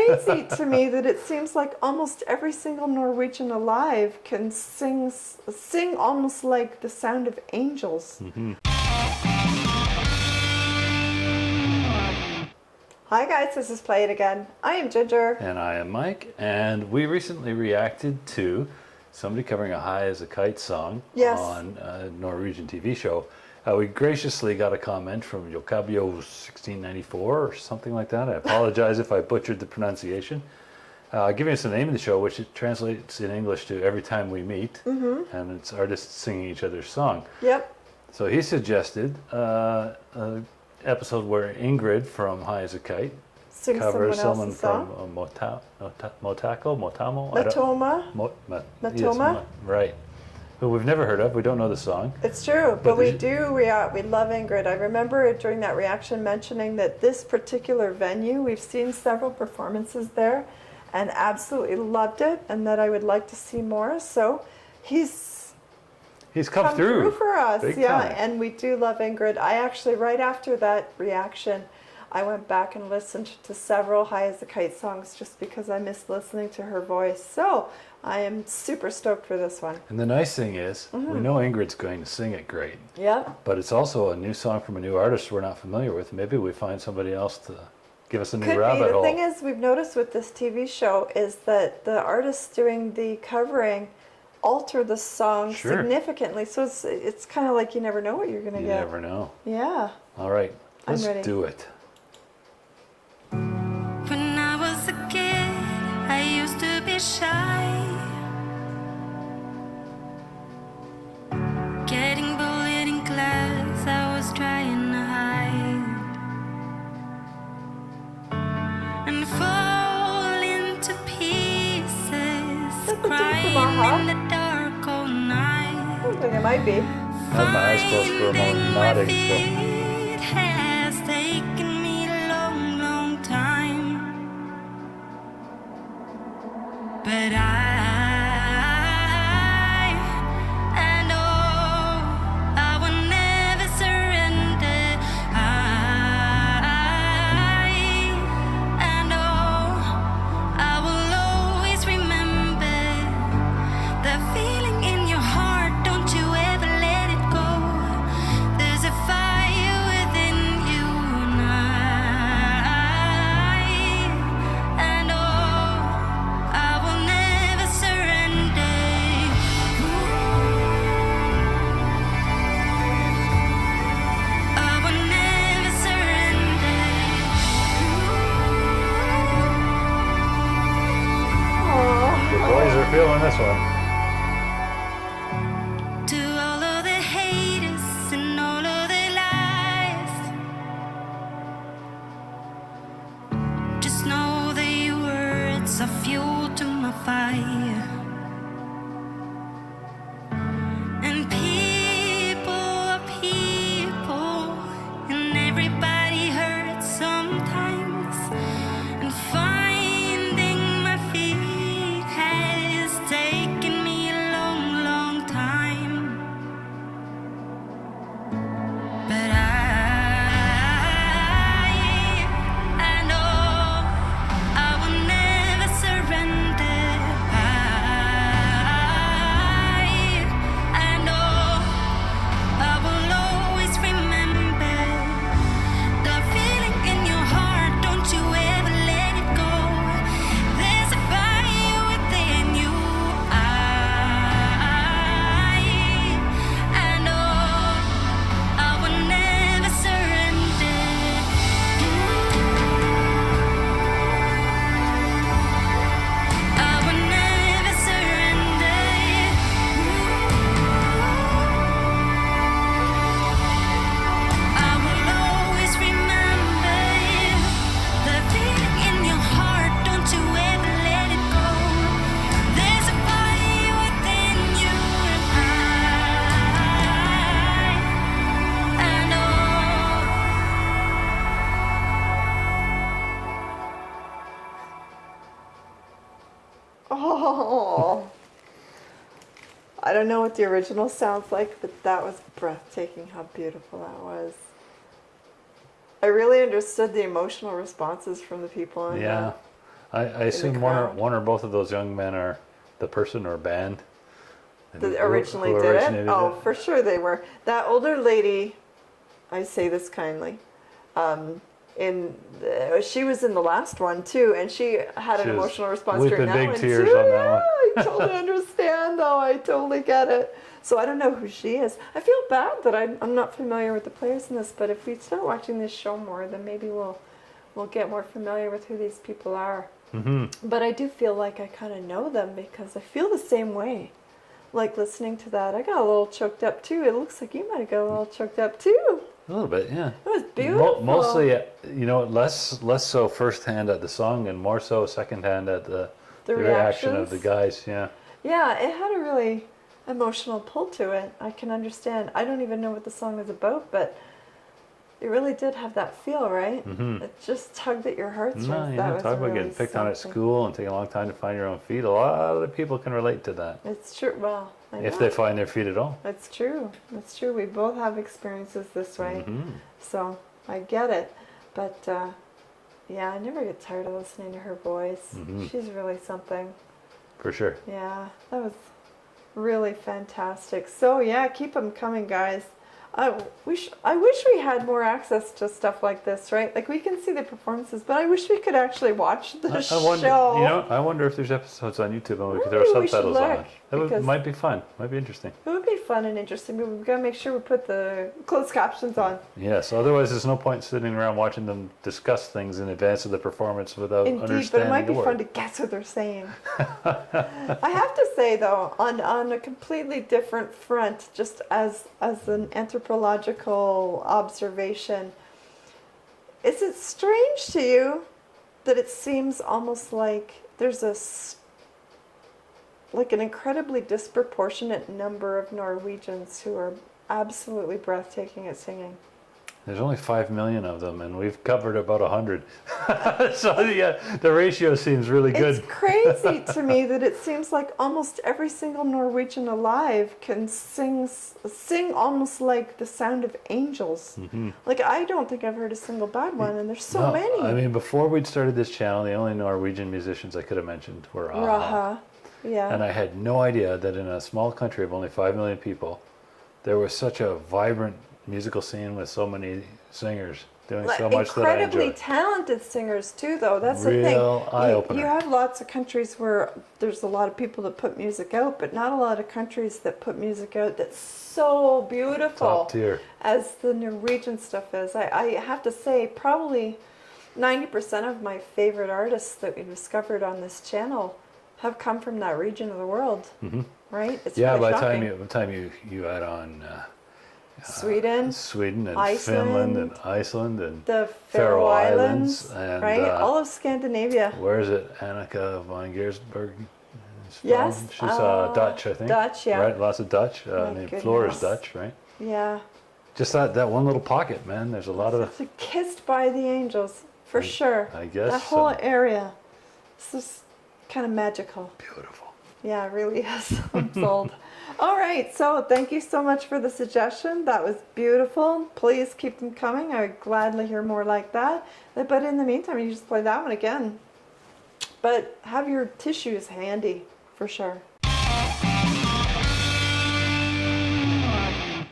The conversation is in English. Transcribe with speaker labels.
Speaker 1: crazy to me that it seems like almost every single Norwegian alive can sing almost like the sound of angels.
Speaker 2: Mm-hmm.
Speaker 1: Hi guys, this is Play It Again. I am Ginger.
Speaker 2: And I am Mike, and we recently reacted to somebody covering a High as a Kite song on a Norwegian TV show. We graciously got a comment from Jokabio1694 or something like that. I apologize if I butchered the pronunciation. Giving us the name of the show, which it translates in English to Every Time We Meet, and it's artists singing each other's song.
Speaker 1: Yep.
Speaker 2: So he suggested an episode where Ingrid from High as a Kite covers someone from Motamo?
Speaker 1: Matoma?
Speaker 2: Right. Who we've never heard of. We don't know the song.
Speaker 1: It's true, but we do we love Ingrid. I remember during that reaction mentioning that this particular venue, we've seen several performances there and absolutely loved it, and that I would like to see more. So he's come through for us. Yeah, and we do love Ingrid. I actually, right after that reaction, I went back and listened to several High as a Kite songs just because I missed listening to her voice. So I am super stoked for this one.
Speaker 2: And the nice thing is, we know Ingrid's going to sing it great.
Speaker 1: Yeah.
Speaker 2: But it's also a new song from a new artist we're not familiar with. Maybe we find somebody else to give us a new rabbit hole.
Speaker 1: The thing is, we've noticed with this TV show is that the artists doing the covering alter the song significantly. So it's kind of like you never know what you're going to get.
Speaker 2: You never know.
Speaker 1: Yeah.
Speaker 2: All right, let's do it.
Speaker 3: When I was a kid, I used to be shy. Getting bullied in class, I was trying to hide. And falling to pieces, crying in the dark all night.
Speaker 1: I think it might be.
Speaker 2: I had my eyes closed for a moment, nodding.
Speaker 3: It has taken me a long, long time, but I know I will never surrender. I know I will always remember the feeling in your heart. Don't you ever let it go. There's a fire within you, and I know I will never surrender. I will never surrender.
Speaker 2: The boys are feeling this one.
Speaker 3: To all of the haters and all of the lies, just know that your words are fuel to my fire. And people are people, and everybody hurts sometimes. And finding my feet has taken me a long, long time. But I know I will never surrender. I know I will always remember the feeling in your heart. Don't you ever let it go. There's a fire within you. I know I will never surrender. I will never surrender. I will always remember the feeling in your heart. Don't you ever let it go. There's a fire within you, and I know.
Speaker 1: Oh, I don't know what the original sounds like, but that was breathtaking how beautiful that was. I really understood the emotional responses from the people on
Speaker 2: Yeah. I assume one
Speaker 1: crowd.
Speaker 2: or both of those young men are the person or band
Speaker 1: That
Speaker 2: who
Speaker 1: originally
Speaker 2: who
Speaker 1: did it.
Speaker 2: originated
Speaker 1: Oh,
Speaker 2: it.
Speaker 1: for sure they were. That older lady, I say this kindly, she was in the last one too, and she had
Speaker 2: She
Speaker 1: an
Speaker 2: was
Speaker 1: emotional response
Speaker 2: weeping
Speaker 1: during that
Speaker 2: big
Speaker 1: one
Speaker 2: tears
Speaker 1: too.
Speaker 2: on that one.
Speaker 1: I totally understand though. I totally get it. So I don't know who she is. I feel bad that I'm not familiar with the players in this, but if we start watching this show more, then maybe we'll get more familiar with who these people are.
Speaker 2: Mm-hmm.
Speaker 1: But I do feel like I kind of know them because I feel the same way. Like listening to that, I got a little choked up too. It looks like you might have got a little choked up too.
Speaker 2: A little bit, yeah.
Speaker 1: It was beautiful.
Speaker 2: Mostly, less so firsthand at the song and more so secondhand at the reaction of the
Speaker 1: reactions.
Speaker 2: guys. Yeah.
Speaker 1: Yeah, it had a really emotional pull to it. I can understand. I don't even know what the song is about, but it really did have that feel, right?
Speaker 2: Mm-hmm.
Speaker 1: It just tugged at your heartstrings.
Speaker 2: No,
Speaker 1: That was
Speaker 2: talk about
Speaker 1: really
Speaker 2: getting picked on at
Speaker 1: something.
Speaker 2: school and taking a long time to find your own feet. A lot of people can relate to that
Speaker 1: It's true. Well, I know.
Speaker 2: if they find their feet at all.
Speaker 1: It's true. It's true. We both have experiences this way.
Speaker 2: Mm-hmm.
Speaker 1: So I get it. But yeah, I never get tired of listening to her voice.
Speaker 2: Mhm.
Speaker 1: She's really something.
Speaker 2: For sure.
Speaker 1: Yeah, that was really fantastic. So yeah, keep them coming, guys. I wish we had more access to stuff like this, right? Like we can see the performances, but I wish we could actually watch the
Speaker 2: I wonder,
Speaker 1: show.
Speaker 2: I wonder if there's episodes on YouTube and we could
Speaker 1: Maybe
Speaker 2: throw
Speaker 1: we should
Speaker 2: subtitles on
Speaker 1: look,
Speaker 2: it. That
Speaker 1: because-
Speaker 2: might be fun. Might be interesting.
Speaker 1: It would be fun and interesting, but we've got to make sure we put the closed captions on.
Speaker 2: Yes. Otherwise, there's no point sitting around watching them discuss things in advance of the performance without
Speaker 1: Indeed, but
Speaker 2: understanding
Speaker 1: it might
Speaker 2: the
Speaker 1: be
Speaker 2: word.
Speaker 1: fun to guess what they're saying. I have to say, though, on a completely different front, just as an anthropological observation, is it strange to you that it seems almost like there's like an incredibly disproportionate number of Norwegians who are absolutely breathtaking at singing?
Speaker 2: There's only 5 million of them, and we've covered about 100. So yeah, the ratio seems really good.
Speaker 1: It's crazy to me that it seems like almost every single Norwegian alive can sing almost like the sound of angels.
Speaker 2: Mhm.
Speaker 1: Like I don't think I've heard a single bad one, and there's so
Speaker 2: No,
Speaker 1: many.
Speaker 2: I mean, before we'd started this channel, the only Norwegian musicians I could have mentioned were Raha.
Speaker 1: Raha, yeah.
Speaker 2: And I had no idea that in a small country of only 5 million people, there was such a vibrant musical scene with so many singers doing so much that I
Speaker 1: Incredibly
Speaker 2: enjoy.
Speaker 1: talented singers too, though. That's the
Speaker 2: Real
Speaker 1: thing.
Speaker 2: eye-opener.
Speaker 1: You have lots of countries where there's a lot of people that put music out, but not a lot of countries that put music out that's so beautiful
Speaker 2: Top tier.
Speaker 1: as the Norwegian stuff is. I have to say, probably 90% of my favorite artists that we discovered on this channel have come from that region of the world,
Speaker 2: Hmm.
Speaker 1: right? It's
Speaker 2: Yeah,
Speaker 1: really
Speaker 2: by the
Speaker 1: shocking.
Speaker 2: time you add on
Speaker 1: Sweden,
Speaker 2: Sweden and
Speaker 1: Iceland,
Speaker 2: Finland and Iceland and
Speaker 1: the
Speaker 2: Faroe
Speaker 1: Faroe
Speaker 2: Islands
Speaker 1: Islands,
Speaker 2: and,
Speaker 1: right? All of Scandinavia.
Speaker 2: where is it? Annika von Giersberg. is from?
Speaker 1: Yes,
Speaker 2: She's Dutch, I think.
Speaker 1: Dutch, yeah.
Speaker 2: Right, lots of Dutch. I
Speaker 1: My
Speaker 2: mean, Floor is
Speaker 1: goodness.
Speaker 2: Dutch, right?
Speaker 1: Yeah.
Speaker 2: Just that one little pocket, man. There's a lot of.
Speaker 1: It's kissed by the angels, for sure.
Speaker 2: I guess
Speaker 1: That whole
Speaker 2: so.
Speaker 1: area. It's just kind of magical.
Speaker 2: Beautiful.
Speaker 1: Yeah, it really is. I'm sold. All right, so thank you so much for the suggestion. That was beautiful. Please keep them coming. I would gladly hear more like that. But in the meantime, you just play that one again. But have your tissues handy, for sure.